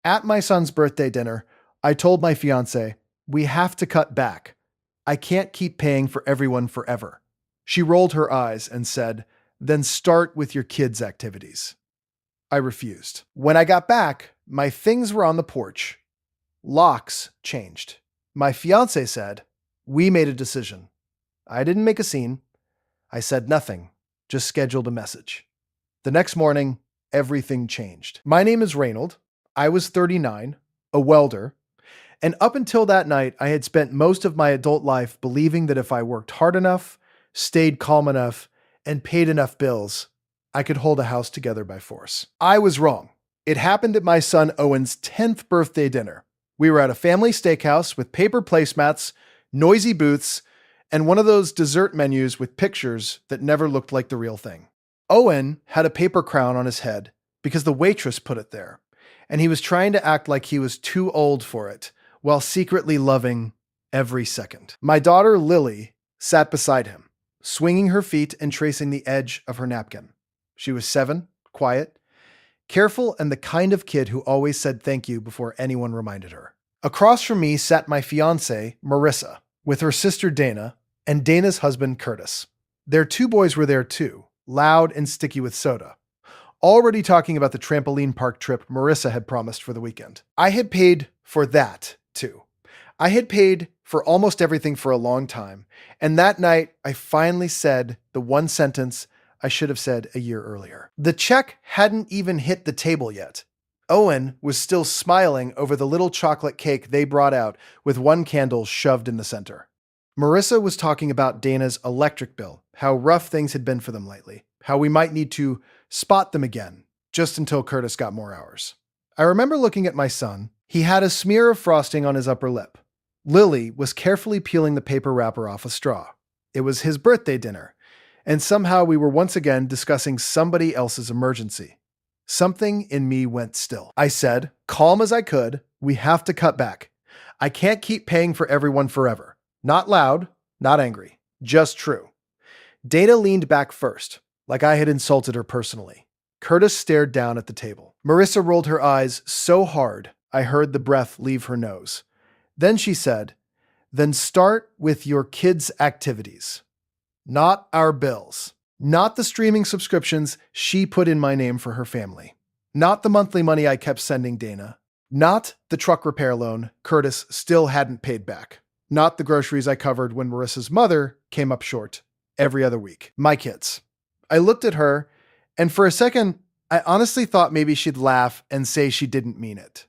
At my son's birthday dinner, I told my fiancée, we have to cut back. I can't keep paying for everyone forever. She rolled her eyes and said, then start with your kids' activities. I refused. When I got back, my things were on the porch. Locks changed. My fiancé said, we made a decision. I didn't make a scene. I said nothing, just scheduled a message. The next morning, everything changed. My name is Reynold. I was 39, a welder, and up until that night, I had spent most of my adult life believing that if I worked hard enough, stayed calm enough, and paid enough bills, I could hold a house together by force. I was wrong. It happened at my son Owen's 10th birthday dinner. We were at a family steakhouse with paper placemats, noisy booths, and one of those dessert menus with pictures that never looked like the real thing. Owen had a paper crown on his head because the waitress put it there, and he was trying to act like he was too old for it, while secretly loving every second. My daughter Lily sat beside him, swinging her feet and tracing the edge of her napkin. She was 7, quiet, careful, and the kind of kid who always said thank you before anyone reminded her. Across from me sat my fiancée, Marissa, with her sister Dana and Dana's husband Curtis. Their 2 boys were there too, loud and sticky with soda, already talking about the trampoline park trip Marissa had promised for the weekend. I had paid for that too. I had paid for almost everything for a long time, and that night I finally said the one sentence I should have said a year earlier. The check hadn't even hit the table yet. Owen was still smiling over the little chocolate cake they brought out with one candle shoved in the center. Marissa was talking about Dana's electric bill, how rough things had been for them lately, how we might need to spot them again, just until Curtis got more hours. I remember looking at my son. He had a smear of frosting on his upper lip. Lily was carefully peeling the paper wrapper off a straw. It was his birthday dinner, and somehow we were once again discussing somebody else's emergency. Something in me went still. I said, calm as I could, we have to cut back. I can't keep paying for everyone forever. Not loud, not angry, just true. Dana leaned back first, like I had insulted her personally. Curtis stared down at the table. Marissa rolled her eyes so hard I heard the breath leave her nose. Then she said, then start with your kids' activities. Not our bills. Not the streaming subscriptions she put in my name for her family. Not the monthly money I kept sending Dana. Not the truck repair loan Curtis still hadn't paid back. Not the groceries I covered when Marissa's mother came up short every other week. My kids. I looked at her, and for a second, I honestly thought maybe she'd laugh and say she didn't mean it.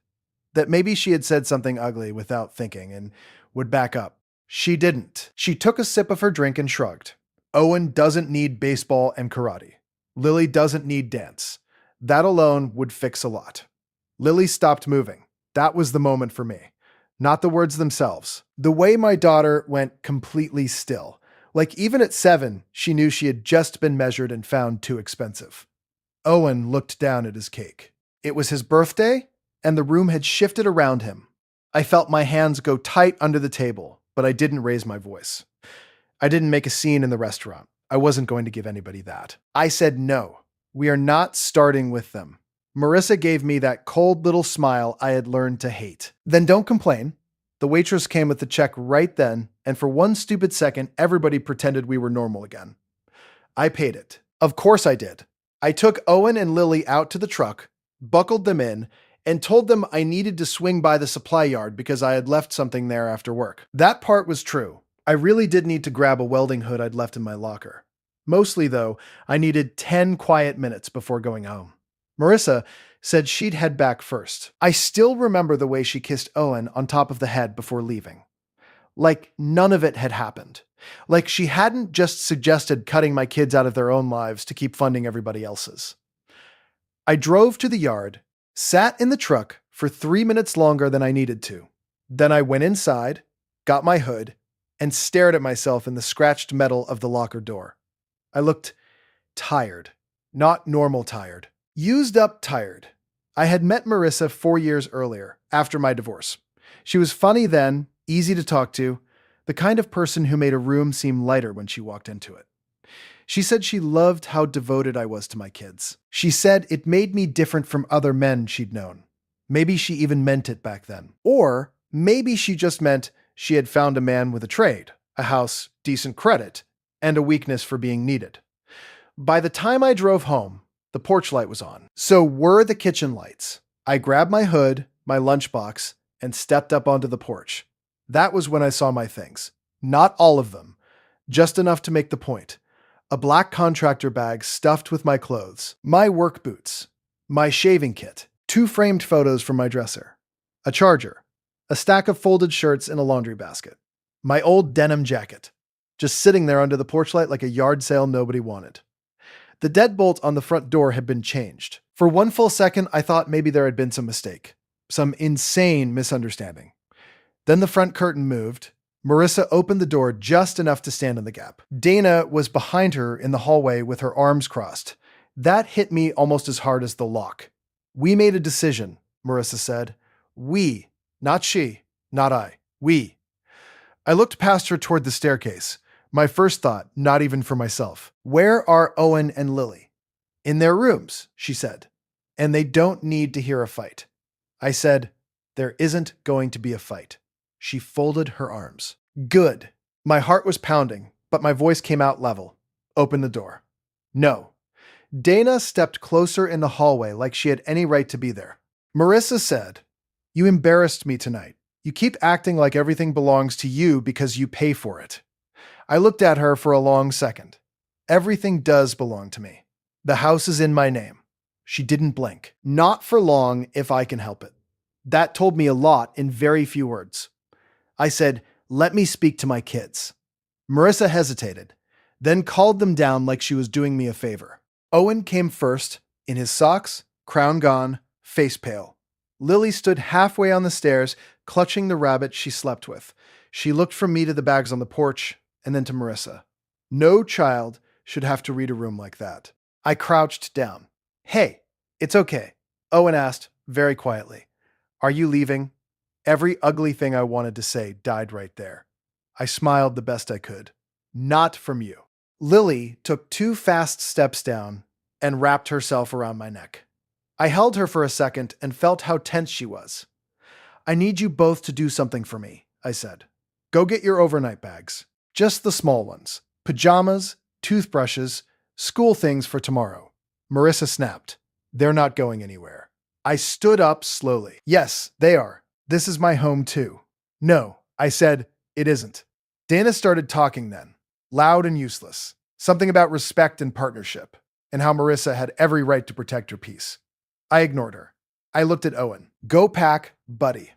That maybe she had said something ugly without thinking and would back up. She didn't. She took a sip of her drink and shrugged. Owen doesn't need baseball and karate. Lily doesn't need dance. That alone would fix a lot. Lily stopped moving. That was the moment for me. Not the words themselves. The way my daughter went completely still. Like even at 7, she knew she had just been measured and found too expensive. Owen looked down at his cake. It was his birthday, and the room had shifted around him. I felt my hands go tight under the table, but I didn't raise my voice. I didn't make a scene in the restaurant. I wasn't going to give anybody that. I said no. We are not starting with them. Marissa gave me that cold little smile I had learned to hate. Then don't complain. The waitress came with the check right then, and for one stupid second, everybody pretended we were normal again. I paid it. Of course I did. I took Owen and Lily out to the truck, buckled them in, and told them I needed to swing by the supply yard because I had left something there after work. That part was true. I really did need to grab a welding hood I'd left in my locker. Mostly, though, I needed 10 quiet minutes before going home. Marissa said she'd head back first. I still remember the way she kissed Owen on top of the head before leaving. Like none of it had happened. Like she hadn't just suggested cutting my kids out of their own lives to keep funding everybody else's. I drove to the yard, sat in the truck for 3 minutes longer than I needed to. Then I went inside, got my hood, and stared at myself in the scratched metal of the locker door. I looked tired, not normal tired. Used up tired. I had met Marissa 4 years earlier, after my divorce. She was funny then, easy to talk to, the kind of person who made a room seem lighter when she walked into it. She said she loved how devoted I was to my kids. She said it made me different from other men she'd known. Maybe she even meant it back then. Or maybe she just meant she had found a man with a trade, a house, decent credit, and a weakness for being needed. By the time I drove home, the porch light was on. So were the kitchen lights. I grabbed my hood, my lunchbox, and stepped up onto the porch. That was when I saw my things. Not all of them, just enough to make the point. A black contractor bag stuffed with my clothes, my work boots, my shaving kit, 2 framed photos from my dresser, a charger, a stack of folded shirts in a laundry basket, my old denim jacket, just sitting there under the porch light like a yard sale nobody wanted. The deadbolt on the front door had been changed. For one full second, I thought maybe there had been some mistake, some insane misunderstanding. Then the front curtain moved. Marissa opened the door just enough to stand in the gap. Dana was behind her in the hallway with her arms crossed. That hit me almost as hard as the lock. "We made a decision," Marissa said. "We, not she, not I. We." I looked past her toward the staircase. My first thought, not even for myself. "Where are Owen and Lily?" "In their rooms," she said. "And they don't need to hear a fight." I said, "There isn't going to be a fight." She folded her arms. "Good." My heart was pounding, but my voice came out level. "Open the door." "No." Dana stepped closer in the hallway like she had any right to be there. Marissa said, "You embarrassed me tonight. You keep acting like everything belongs to you because you pay for it." I looked at her for a long second. "Everything does belong to me. The house is in my name." She didn't blink. "Not for long if I can help it." That told me a lot in very few words. I said, "Let me speak to my kids." Marissa hesitated, then called them down like she was doing me a favor. Owen came first, in his socks, crown gone, face pale. Lily stood halfway on the stairs, clutching the rabbit she slept with. She looked from me to the bags on the porch, and then to Marissa. No child should have to read a room like that. I crouched down. "Hey, it's okay," Owen asked, very quietly. "Are you leaving?" Every ugly thing I wanted to say died right there. I smiled the best I could. "Not from you." Lily took 2 fast steps down and wrapped herself around my neck. I held her for a second and felt how tense she was. "I need you both to do something for me," I said. "Go get your overnight bags. Just the small ones. Pajamas, toothbrushes, school things for tomorrow." Marissa snapped. "They're not going anywhere." I stood up slowly. "Yes, they are. This is my home too." "No," I said, "it isn't." Dana started talking then, loud and useless. Something about respect and partnership, and how Marissa had every right to protect her peace. I ignored her. I looked at Owen. "Go pack, buddy."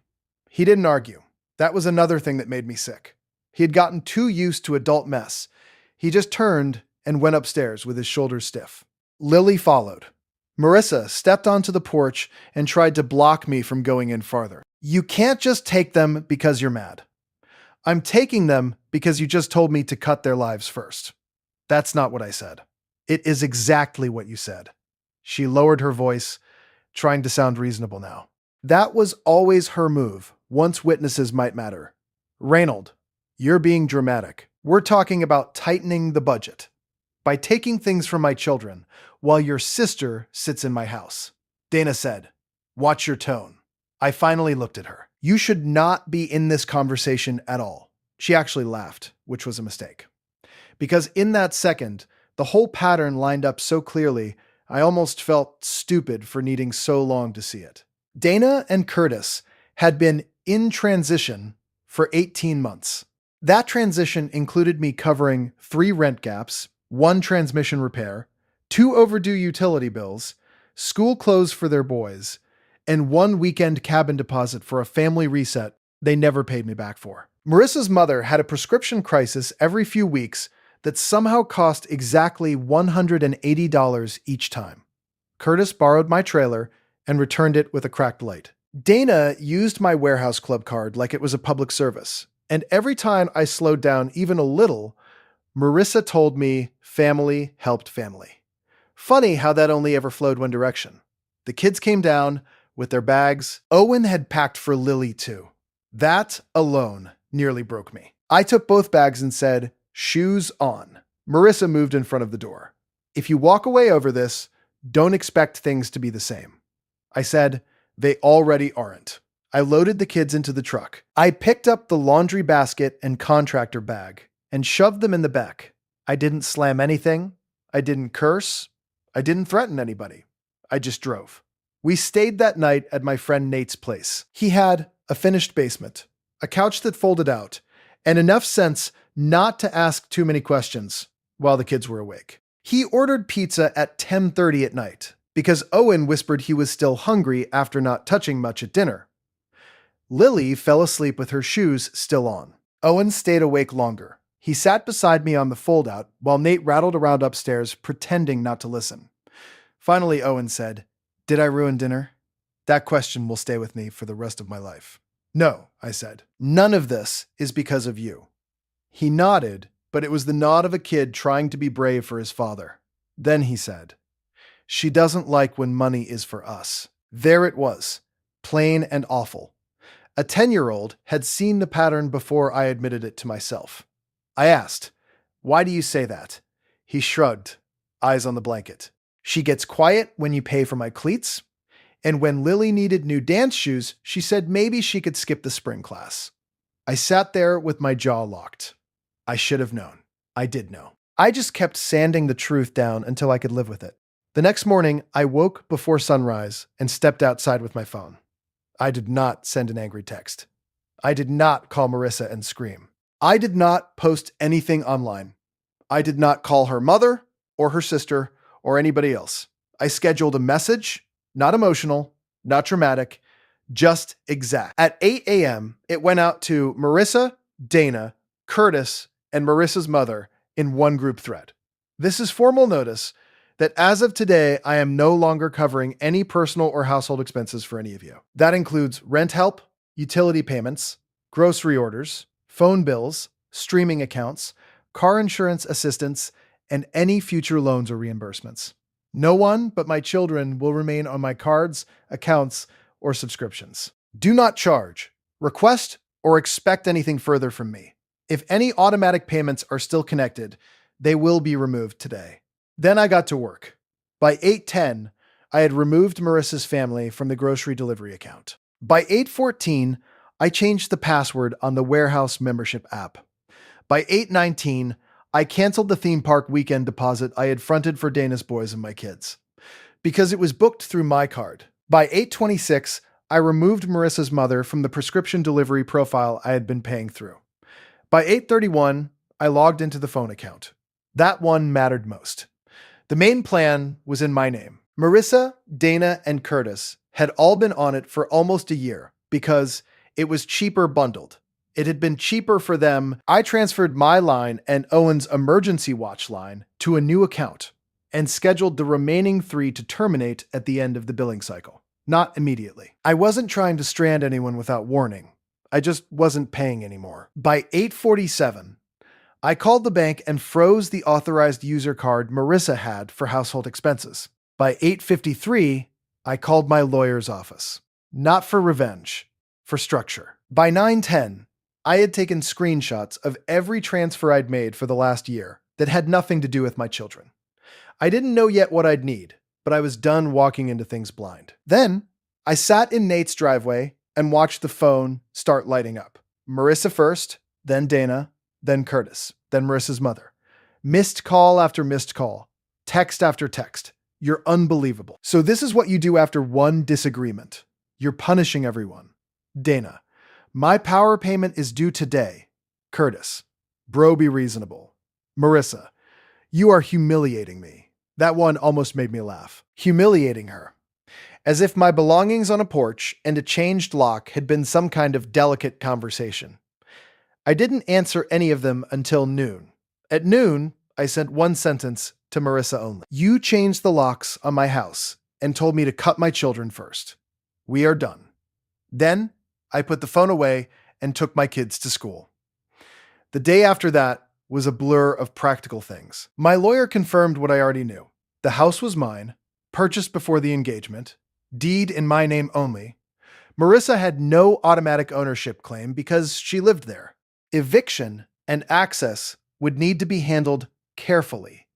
He didn't argue. That was another thing that made me sick. He had gotten too used to adult mess. He just turned and went upstairs with his shoulders stiff. Lily followed. Marissa stepped onto the porch and tried to block me from going in farther. "You can't just take them because you're mad." "I'm taking them because you just told me to cut their lives first." "That's not what I said." "It is exactly what you said." She lowered her voice, trying to sound reasonable now. That was always her move, once witnesses might matter. "Reynold, you're being dramatic. We're talking about tightening the budget by taking things from my children while your sister sits in my house." Dana said, "Watch your tone." I finally looked at her. "You should not be in this conversation at all." She actually laughed, which was a mistake. Because in that second, the whole pattern lined up so clearly, I almost felt stupid for needing so long to see it. Dana and Curtis had been in transition for 18 months. That transition included me covering 3 rent gaps, 1 transmission repair, 2 overdue utility bills, school clothes for their boys, and 1 weekend cabin deposit for a family reset they never paid me back for. Marissa's mother had a prescription crisis every few weeks that somehow cost exactly $180 each time. Curtis borrowed my trailer and returned it with a cracked light. Dana used my warehouse club card like it was a public service, and every time I slowed down even a little, Marissa told me family helped family. Funny how that only ever flowed one direction. The kids came down with their bags. Owen had packed for Lily too. That alone nearly broke me. I took both bags and said, "Shoes on." Marissa moved in front of the door. "If you walk away over this, don't expect things to be the same." I said, They already aren't. I loaded the kids into the truck. I picked up the laundry basket and contractor bag and shoved them in the back. I didn't slam anything. I didn't curse. I didn't threaten anybody. I just drove. We stayed that night at my friend Nate's place. He had a finished basement, a couch that folded out, and enough sense not to ask too many questions while the kids were awake. He ordered pizza at 10:30 at night because Owen whispered he was still hungry after not touching much at dinner. Lily fell asleep with her shoes still on. Owen stayed awake longer. He sat beside me on the foldout while Nate rattled around upstairs pretending not to listen. Finally, Owen said, "Did I ruin dinner?" That question will stay with me for the rest of my life. "No," I said. "None of this is because of you." He nodded, but it was the nod of a kid trying to be brave for his father. Then he said, "She doesn't like when money is for us." There it was, plain and awful. A 10-year-old had seen the pattern before I admitted it to myself. I asked, "Why do you say that?" He shrugged, eyes on the blanket. "She gets quiet when you pay for my cleats, and when Lily needed new dance shoes, she said maybe she could skip the spring class." I sat there with my jaw locked. I should have known. I did know. I just kept sanding the truth down until I could live with it. The next morning, I woke before sunrise and stepped outside with my phone. I did not send an angry text. I did not call Marissa and scream. I did not post anything online. I did not call her mother or her sister or anybody else. I scheduled a message, not emotional, not dramatic, just exact. At 8 a.m., it went out to Marissa, Dana, Curtis, and Marissa's mother in one group thread. This is formal notice that as of today, I am no longer covering any personal or household expenses for any of you. That includes rent help, utility payments, grocery orders, phone bills, streaming accounts, car insurance assistance, and any future loans or reimbursements. No one but my children will remain on my cards, accounts, or subscriptions. Do not charge, request, or expect anything further from me. If any automatic payments are still connected, they will be removed today. Then I got to work. By 8:10, I had removed Marissa's family from the grocery delivery account. By 8:14, I changed the password on the warehouse membership app. By 8:19, I canceled the theme park weekend deposit I had fronted for Dana's boys and my kids, because it was booked through my card. By 8:26, I removed Marissa's mother from the prescription delivery profile I had been paying through. By 8:31, I logged into the phone account. That one mattered most. The main plan was in my name. Marissa, Dana, and Curtis had all been on it for almost a year because it was cheaper bundled. It had been cheaper for them. I transferred my line and Owen's emergency watch line to a new account and scheduled the remaining 3 to terminate at the end of the billing cycle, not immediately. I wasn't trying to strand anyone without warning. I just wasn't paying anymore. By 8:47, I called the bank and froze the authorized user card Marissa had for household expenses. By 8:53, I called my lawyer's office. Not for revenge, for structure. By 9:10, I had taken screenshots of every transfer I'd made for the last year that had nothing to do with my children. I didn't know yet what I'd need, but I was done walking into things blind. Then, I sat in Nate's driveway and watched the phone start lighting up. Marissa first, then Dana, then Curtis, then Marissa's mother. Missed call after missed call. Text after text. You're unbelievable. So this is what you do after one disagreement. You're punishing everyone. Dana, my power payment is due today. Curtis, bro, be reasonable. Marissa, you are humiliating me. That one almost made me laugh. Humiliating her. As if my belongings on a porch and a changed lock had been some kind of delicate conversation. I didn't answer any of them until noon. At noon, I sent one sentence to Marissa only. You changed the locks on my house and told me to cut my children first. We are done. Then, I put the phone away and took my kids to school. The day after that was a blur of practical things. My lawyer confirmed what I already knew. The house was mine, purchased before the engagement, deed in my name only. Marissa had no automatic ownership claim because she lived there. Eviction and access would need to be handled carefully.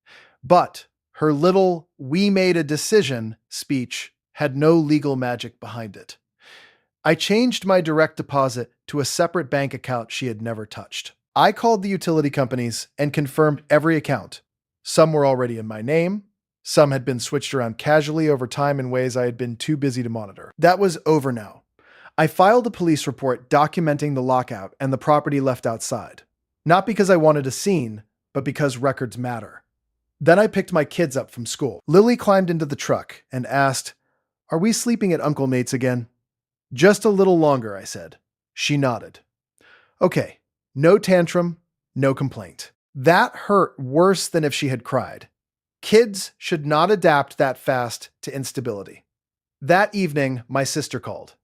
But her little "we made a decision" speech had no legal magic behind it. I changed my direct deposit to a separate bank account she had never touched. I called the utility companies and confirmed every account. Some were already in my name. Some had been switched around casually over time in ways I had been too busy to monitor. That was over now. I filed a police report documenting the lockout and the property left outside. Not because I wanted a scene, but because records matter. Then I picked my kids up from school. Lily climbed into the truck and asked, "Are we sleeping at Uncle Nate's again?" "Just a little longer," I said. She nodded. Okay, no tantrum, no complaint. That hurt worse than if she had cried. Kids should not adapt that fast to instability. That evening, my sister called.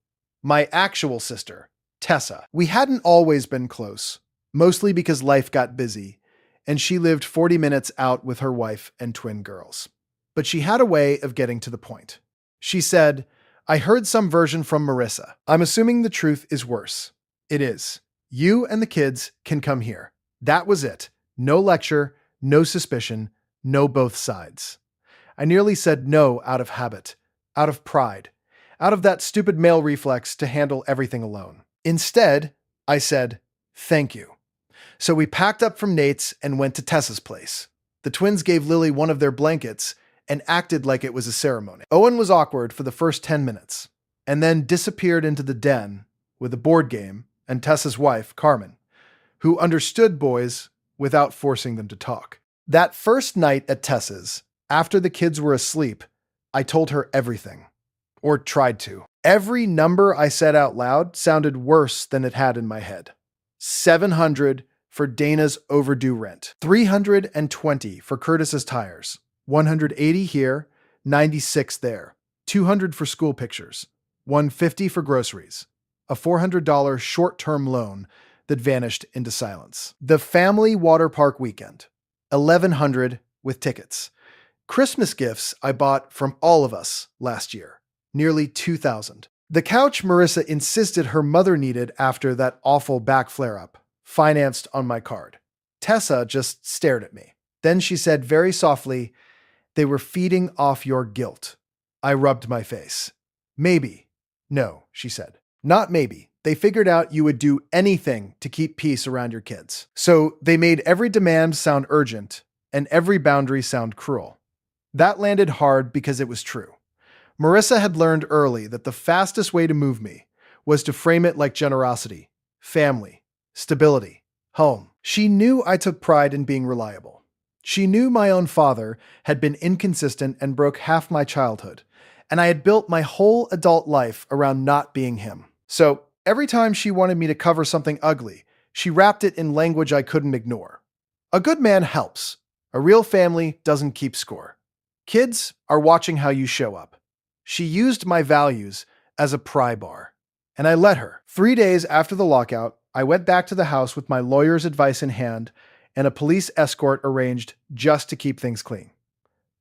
My actual sister, Tessa. We hadn't always been close, mostly because life got busy, and she lived 40 minutes out with her wife and twin girls. But she had a way of getting to the point. She said, "I heard some version from Marissa. I'm assuming the truth is worse." It is. You and the kids can come here. That was it. No lecture, no suspicion, no both sides. I nearly said no out of habit, out of pride, out of that stupid male reflex to handle everything alone. Instead, I said, "Thank you." So we packed up from Nate's and went to Tessa's place. The twins gave Lily one of their blankets and acted like it was a ceremony. Owen was awkward for the first 10 minutes, and then disappeared into the den with a board game and Tessa's wife, Carmen, who understood boys without forcing them to talk. That first night at Tessa's, after the kids were asleep, I told her everything. Or tried to. Every number I said out loud sounded worse than it had in my head. 700 for Dana's overdue rent. 320 for Curtis's tires. 180 here, 96 there. 200 for school pictures. 150 for groceries. A $400 short-term loan that vanished into silence. The family water park weekend. 1,100 with tickets. Christmas gifts I bought from all of us last year. Nearly 2,000. The couch Marissa insisted her mother needed after that awful back flare-up, financed on my card. Tessa just stared at me. Then she said very softly, "They were feeding off your guilt." I rubbed my face. "Maybe." "No," she said. "Not maybe. They figured out you would do anything to keep peace around your kids. So they made every demand sound urgent and every boundary sound cruel." That landed hard because it was true. Marissa had learned early that the fastest way to move me was to frame it like generosity, family, stability, home. She knew I took pride in being reliable. She knew my own father had been inconsistent and broke half my childhood, and I had built my whole adult life around not being him. So every time she wanted me to cover something ugly, she wrapped it in language I couldn't ignore. A good man helps. A real family doesn't keep score. Kids are watching how you show up. She used my values as a pry bar, and I let her. 3 days after the lockout, I went back to the house with my lawyer's advice in hand and a police escort arranged just to keep things clean.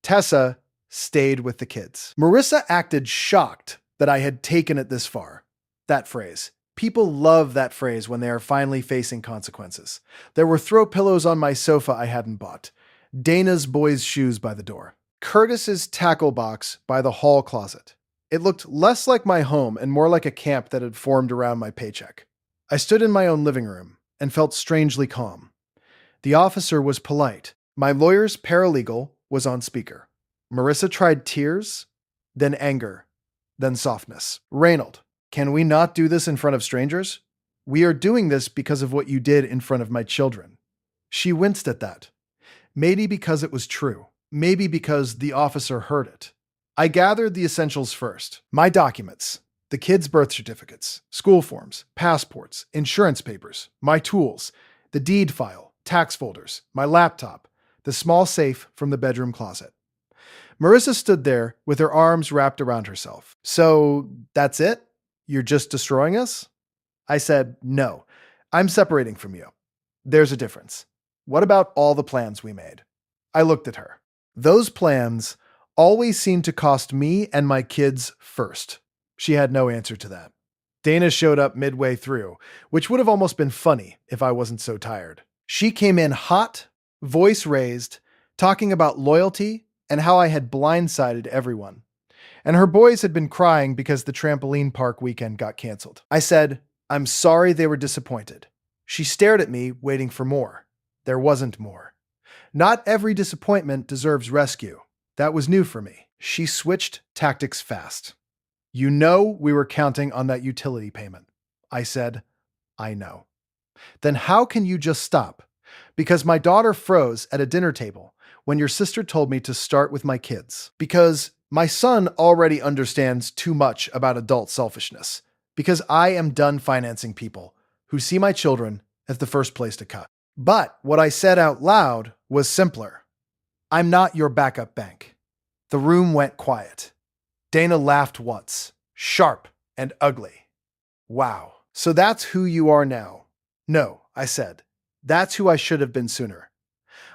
Tessa stayed with the kids. Marissa acted shocked that I had taken it this far. That phrase. People love that phrase when they are finally facing consequences. There were throw pillows on my sofa I hadn't bought. Dana's boys' shoes by the door. Curtis's tackle box by the hall closet. It looked less like my home and more like a camp that had formed around my paycheck. I stood in my own living room and felt strangely calm. The officer was polite. My lawyer's paralegal was on speaker. Marissa tried tears, then anger, then softness. "Reynold, can we not do this in front of strangers? We are doing this because of what you did in front of my children." She winced at that. Maybe because it was true. Maybe because the officer heard it. I gathered the essentials first. My documents. The kids' birth certificates, school forms, passports, insurance papers, my tools, the deed file, tax folders, my laptop, the small safe from the bedroom closet. Marissa stood there with her arms wrapped around herself. "So that's it? You're just destroying us?" I said, "No, I'm separating from you. There's a difference. What about all the plans we made?" I looked at her. Those plans always seemed to cost me and my kids first. She had no answer to that. Dana showed up midway through, which would have almost been funny if I wasn't so tired. She came in hot, voice raised, talking about loyalty and how I had blindsided everyone. and her boys had been crying because the trampoline park weekend got canceled. I said, "I'm sorry they were disappointed." She stared at me, waiting for more. There wasn't more. Not every disappointment deserves rescue. That was new for me. She switched tactics fast. "You know we were counting on that utility payment." I said, "I know." "Then how can you just stop?" "Because my daughter froze at a dinner table when your sister told me to start with my kids. Because my son already understands too much about adult selfishness. Because I am done financing people who see my children as the first place to cut." But what I said out loud was simpler. "I'm not your backup bank." The room went quiet. Dana laughed once, sharp and ugly. "Wow, so that's who you are now." "No," I said. "That's who I should have been sooner."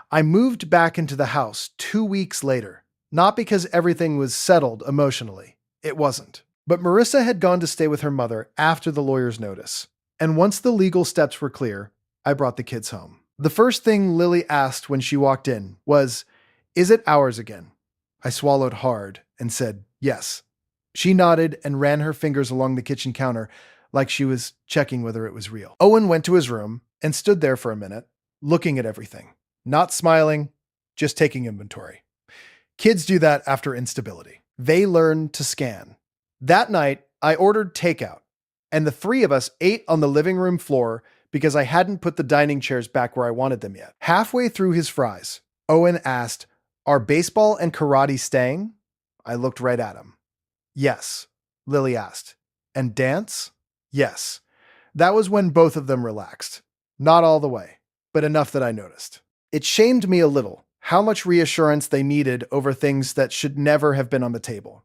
I moved back into the house 2 weeks later, not because everything was settled emotionally. It wasn't. But Marissa had gone to stay with her mother after the lawyer's notice. And once the legal steps were clear, I brought the kids home. The first thing Lily asked when she walked in was, "Is it ours again?" I swallowed hard and said, "Yes." She nodded and ran her fingers along the kitchen counter like she was checking whether it was real. Owen went to his room and stood there for a minute, looking at everything. Not smiling, just taking inventory. Kids do that after instability. They learn to scan. That night, I ordered takeout, and the three of us ate on the living room floor because I hadn't put the dining chairs back where I wanted them yet. Halfway through his fries, Owen asked, "Are baseball and karate staying?" I looked right at him. "Yes," Lily asked. "And dance?" "Yes." That was when both of them relaxed. Not all the way, but enough that I noticed. It shamed me a little how much reassurance they needed over things that should never have been on the table.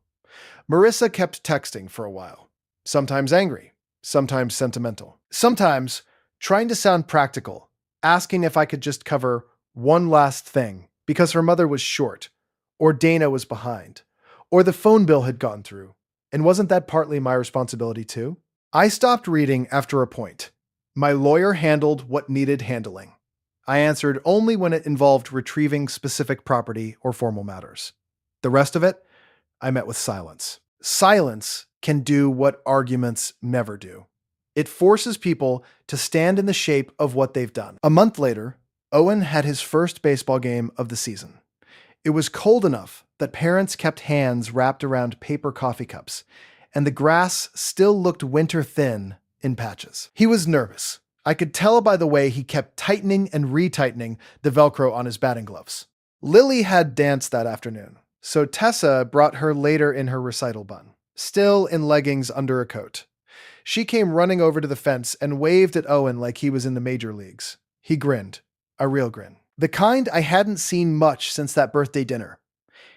Marissa kept texting for a while, sometimes angry, sometimes sentimental, sometimes trying to sound practical, asking if I could just cover one last thing because her mother was short, or Dana was behind, or the phone bill had gone through, and wasn't that partly my responsibility too? I stopped reading after a point. My lawyer handled what needed handling. I answered only when it involved retrieving specific property or formal matters. The rest of it, I met with silence. Silence can do what arguments never do. It forces people to stand in the shape of what they've done. A month later, Owen had his first baseball game of the season. It was cold enough that parents kept hands wrapped around paper coffee cups, and the grass still looked winter thin in patches. He was nervous. I could tell by the way he kept tightening and retightening the Velcro on his batting gloves. Lily had dance that afternoon, so Tessa brought her later in her recital bun, still in leggings under a coat. She came running over to the fence and waved at Owen like he was in the major leagues. He grinned, a real grin. The kind I hadn't seen much since that birthday dinner.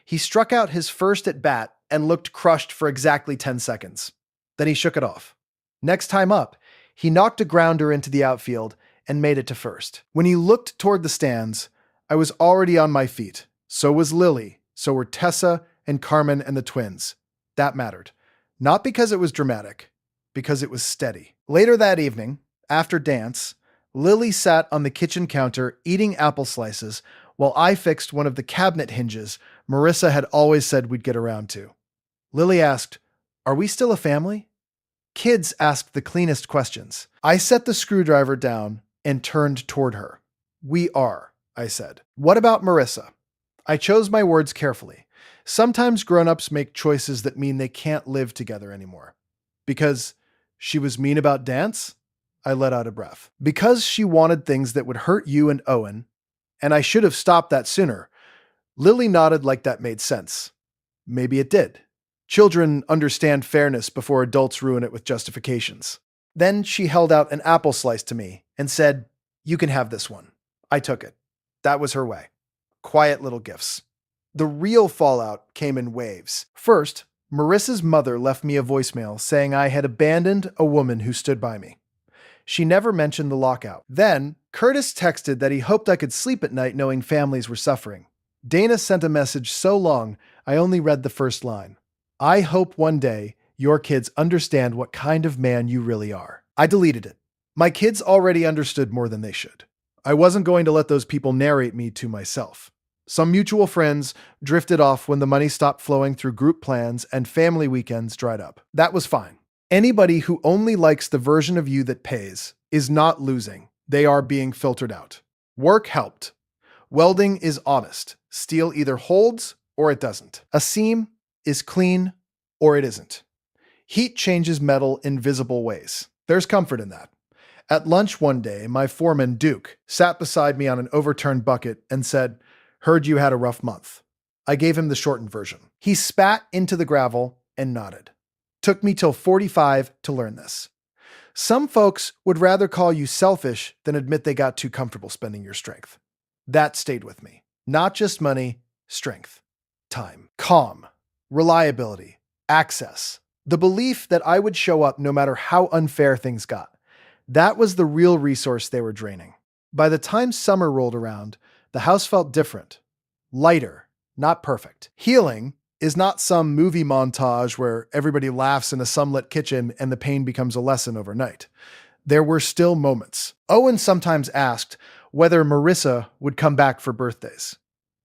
He struck out his first at bat and looked crushed for exactly 10 seconds. Then he shook it off. Next time up, he knocked a grounder into the outfield and made it to first. When he looked toward the stands, I was already on my feet. So was Lily. So were Tessa and Carmen and the twins. That mattered. Not because it was dramatic, because it was steady. Later that evening, after dance, Lily sat on the kitchen counter eating apple slices while I fixed one of the cabinet hinges Marissa had always said we'd get around to. Lily asked, "Are we still a family?" Kids asked the cleanest questions. I set the screwdriver down and turned toward her. "We are," I said. "What about Marissa?" I chose my words carefully. Sometimes grown-ups make choices that mean they can't live together anymore. Because she was mean about dance? I let out a breath. Because she wanted things that would hurt you and Owen, and I should have stopped that sooner. Lily nodded like that made sense. Maybe it did. Children understand fairness before adults ruin it with justifications. Then she held out an apple slice to me and said, "You can have this one." I took it. That was her way. Quiet little gifts. The real fallout came in waves. First, Marissa's mother left me a voicemail saying I had abandoned a woman who stood by me. She never mentioned the lockout. Then, Curtis texted that he hoped I could sleep at night knowing families were suffering. Dana sent a message so long, I only read the first line. "I hope one day your kids understand what kind of man you really are." I deleted it. My kids already understood more than they should. I wasn't going to let those people narrate me to myself. Some mutual friends drifted off when the money stopped flowing through group plans and family weekends dried up. That was fine. Anybody who only likes the version of you that pays is not losing. They are being filtered out. Work helped. Welding is honest. Steel either holds or it doesn't. A seam is clean or it isn't. Heat changes metal in visible ways. There's comfort in that. At lunch one day, my foreman, Duke, sat beside me on an overturned bucket and said, "Heard you had a rough month." I gave him the shortened version. He spat into the gravel and nodded. Took me till 45 to learn this. Some folks would rather call you selfish than admit they got too comfortable spending your strength. That stayed with me. Not just money, strength, time, calm, reliability, access. The belief that I would show up no matter how unfair things got. That was the real resource they were draining. By the time summer rolled around, the house felt different. Lighter, not perfect. Healing is not some movie montage where everybody laughs in a sunlit kitchen and the pain becomes a lesson overnight. There were still moments. Owen sometimes asked whether Marissa would come back for birthdays.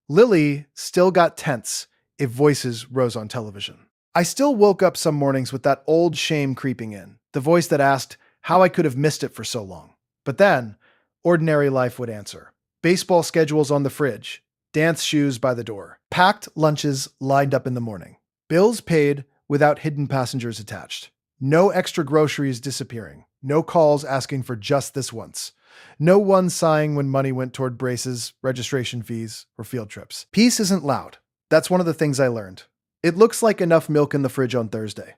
Lily still got tense if voices rose on television. I still woke up some mornings with that old shame creeping in, the voice that asked how I could have missed it for so long. But then, ordinary life would answer. Baseball schedules on the fridge, dance shoes by the door, packed lunches lined up in the morning, bills paid without hidden passengers attached, no extra groceries disappearing, no calls asking for just this once, no one sighing when money went toward braces, registration fees, or field trips. Peace isn't loud. That's one of the things I learned. It looks like enough milk in the fridge on Thursday.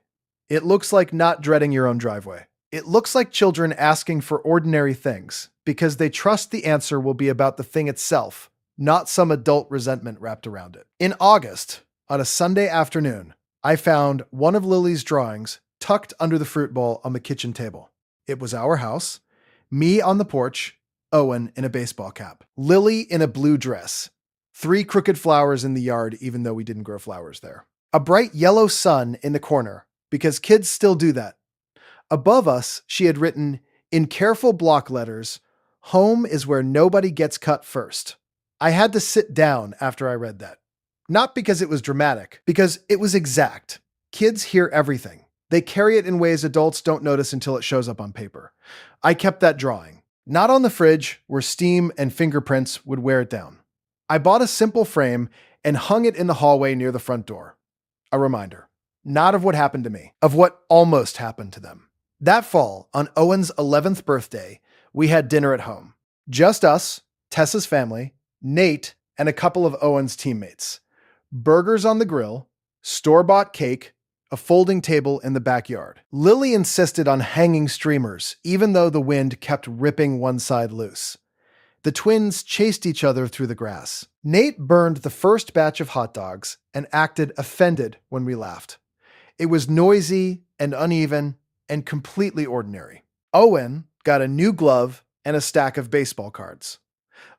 It looks like not dreading your own driveway. It looks like children asking for ordinary things because they trust the answer will be about the thing itself, not some adult resentment wrapped around it. In August, on a Sunday afternoon, I found one of Lily's drawings tucked under the fruit bowl on the kitchen table. It was our house, me on the porch, Owen in a baseball cap, Lily in a blue dress, 3 crooked flowers in the yard even though we didn't grow flowers there. A bright yellow sun in the corner, because kids still do that. Above us, she had written, in careful block letters, "Home is where nobody gets cut first." I had to sit down after I read that. Not because it was dramatic, because it was exact. Kids hear everything. They carry it in ways adults don't notice until it shows up on paper. I kept that drawing. Not on the fridge, where steam and fingerprints would wear it down. I bought a simple frame and hung it in the hallway near the front door. A reminder. Not of what happened to me, of what almost happened to them. That fall, on Owen's 11th birthday, we had dinner at home. Just us, Tessa's family, Nate, and a couple of Owen's teammates. Burgers on the grill, store-bought cake, a folding table in the backyard. Lily insisted on hanging streamers, even though the wind kept ripping one side loose. The twins chased each other through the grass. Nate burned the first batch of hot dogs and acted offended when we laughed. It was noisy and uneven and completely ordinary. Owen got a new glove and a stack of baseball cards.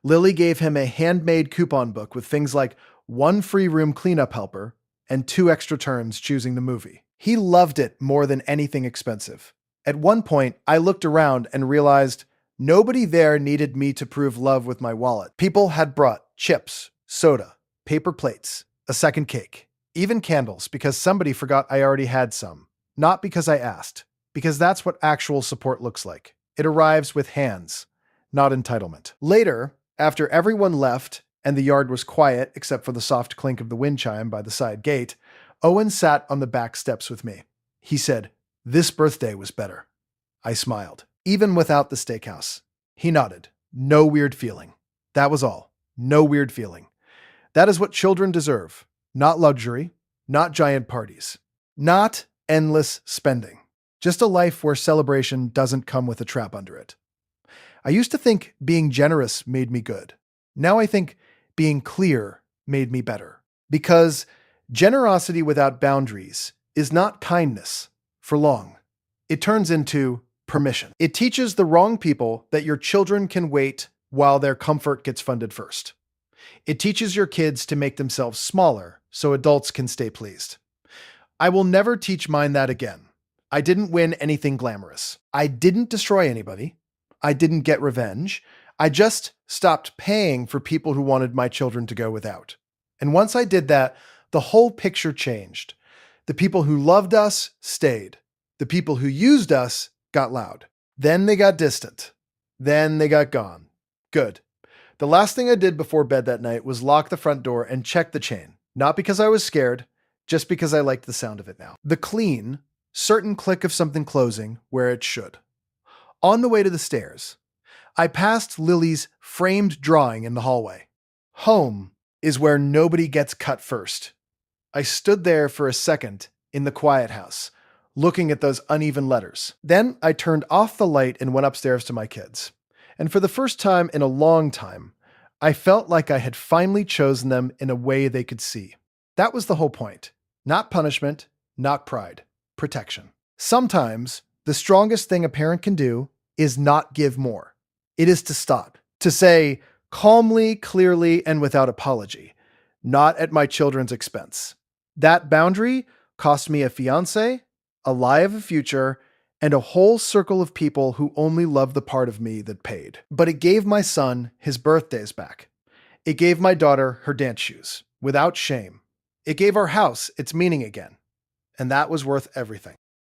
Lily gave him a handmade coupon book with things like 1 free room cleanup helper and 2 extra turns choosing the movie. He loved it more than anything expensive. At one point, I looked around and realized nobody there needed me to prove love with my wallet. People had brought chips, soda, paper plates, a second cake, even candles because somebody forgot I already had some. Not because I asked, because that's what actual support looks like. It arrives with hands, not entitlement. Later, after everyone left and the yard was quiet except for the soft clink of the wind chime by the side gate, Owen sat on the back steps with me. He said, "This birthday was better." I smiled. Even without the steakhouse. He nodded. No weird feeling. That was all. No weird feeling. That is what children deserve. Not luxury, not giant parties, not endless spending. Just a life where celebration doesn't come with a trap under it. I used to think being generous made me good. Now I think being clear made me better. Because generosity without boundaries is not kindness for long. It turns into permission. It teaches the wrong people that your children can wait while their comfort gets funded first. It teaches your kids to make themselves smaller so adults can stay pleased. I will never teach mine that again. I didn't win anything glamorous. I didn't destroy anybody. I didn't get revenge. I just stopped paying for people who wanted my children to go without. And once I did that, the whole picture changed. The people who loved us stayed. The people who used us got loud. Then they got distant. Then they got gone. Good. The last thing I did before bed that night was lock the front door and check the chain. Not because I was scared, just because I liked the sound of it now. The clean, certain click of something closing where it should. On the way to the stairs, I passed Lily's framed drawing in the hallway. Home is where nobody gets cut first. I stood there for a second in the quiet house, looking at those uneven letters. Then I turned off the light and went upstairs to my kids. And for the first time in a long time, I felt like I had finally chosen them in a way they could see. That was the whole point. Not punishment, not pride, protection. Sometimes the strongest thing a parent can do is not give more. It is to stop, to say calmly, clearly, and without apology, not at my children's expense. That boundary cost me a fiancé, a lie of a future, and a whole circle of people who only loved the part of me that paid. But it gave my son his birthdays back. It gave my daughter her dance shoes, without shame. It gave our house its meaning again. And that was worth everything.